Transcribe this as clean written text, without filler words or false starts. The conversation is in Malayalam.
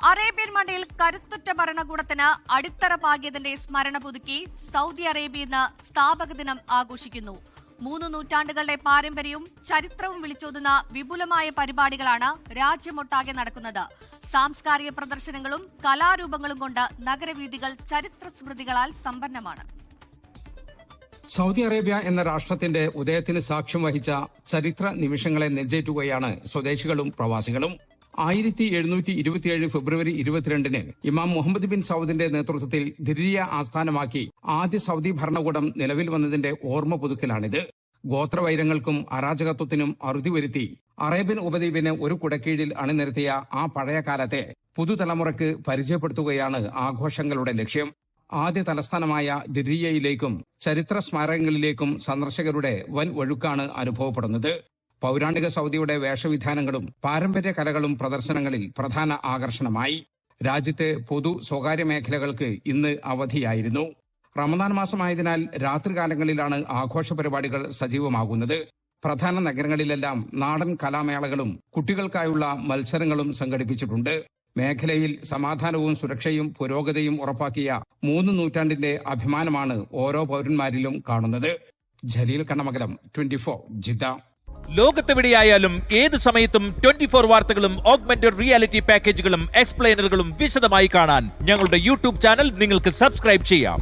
അറേബ്യൻ മണ്ണിൽ കരുത്തുറ്റ ഭരണകൂടത്തിന് അടിത്തറ പാകിയതിന്റെ സ്മരണ പുതുക്കി സൗദി അറേബ്യ ഇന്ന് സ്ഥാപക ദിനം ആഘോഷിക്കുന്നു. 3 നൂറ്റാണ്ടുകളുടെ പാരമ്പര്യവും ചരിത്രവും വിളിച്ചോതുന്ന വിപുലമായ പരിപാടികളാണ് രാജ്യമൊട്ടാകെ നടക്കുന്നത്. സാംസ്കാരിക പ്രദർശനങ്ങളും കലാരൂപങ്ങളും കൊണ്ട് നഗരവീഥികൾ ചരിത്ര സ്മൃതികളാൽ സമ്പന്നമാണ്. സൗദി അറേബ്യ എന്ന രാഷ്ട്രത്തിന്റെ ഉദയത്തിന് സാക്ഷ്യം വഹിച്ച ചരിത്ര നിമിഷങ്ങളെ നെഞ്ചേറ്റുകയാണ് സ്വദേശികളും പ്രവാസികളും. 1727 ഫെബ്രുവരി 22-ന് ഇമാം മുഹമ്മദ് ബിൻ സൗദിന്റെ നേതൃത്വത്തിൽ ദിർരിയ ആസ്ഥാനമാക്കി ആദ്യ സൗദി ഭരണകൂടം നിലവിൽ വന്നതിന്റെ ഓർമ്മ പുതുക്കലാണിത്. ഗോത്രവൈരങ്ങൾക്കും അരാജകത്വത്തിനും അറുതി വരുത്തി അറേബ്യൻ ഉപദ്വീപിനെ ഒരു കുടക്കീഴിൽ അണിനിരത്തിയ ആ പഴയ കാലത്തെ പുതുതലമുറയ്ക്ക് പരിചയപ്പെടുത്തുകയാണ് ആഘോഷങ്ങളുടെ ലക്ഷ്യം. ആദ്യ തലസ്ഥാനമായ ദിർരിയയിലേക്കും ചരിത്ര സ്മാരകങ്ങളിലേക്കും സന്ദർശകരുടെ വൻ ഒഴുക്കാണ് അനുഭവപ്പെടുന്നത്. പൗരാണിക സൗദിയുടെ വേഷവിധാനങ്ങളും പാരമ്പര്യ കലകളും പ്രദർശനങ്ങളിൽ പ്രധാന ആകർഷണമായി. രാജ്യത്തെ പൊതു സ്വകാര്യ മേഖലകൾക്ക് ഇന്ന് അവധിയായിരുന്നു. റമദാൻ മാസമായതിനാൽ രാത്രികാലങ്ങളിലാണ് ആഘോഷ പരിപാടികൾ സജീവമാകുന്നത്. പ്രധാന നഗരങ്ങളിലെല്ലാം നാടൻ കലാമേളകളും കുട്ടികൾക്കായുള്ള മത്സരങ്ങളും സംഘടിപ്പിച്ചിട്ടുണ്ട്. മേഖലയിൽ സമാധാനവും സുരക്ഷയും പുരോഗതിയും ഉറപ്പാക്കിയ 3 നൂറ്റാണ്ടിന്റെ അഭിമാനമാണ് ഓരോ പൗരന്മാരിലും കാണുന്നത്. ജലീൽ കണ്ണമംഗലം, 24 ജിദ്ദ. ലോകത്തെവിടെയായാലും ഏത് സമയത്തും 24 വാർത്തകളും ഓഗ്മെന്റഡ് റിയാലിറ്റി പാക്കേജുകളും എക്സ്പ്ലെയിനറുകളും വിശദമായി കാണാൻ ഞങ്ങളുടെ യൂട്യൂബ് ചാനൽ നിങ്ങൾക്ക് സബ്സ്ക്രൈബ് ചെയ്യാം.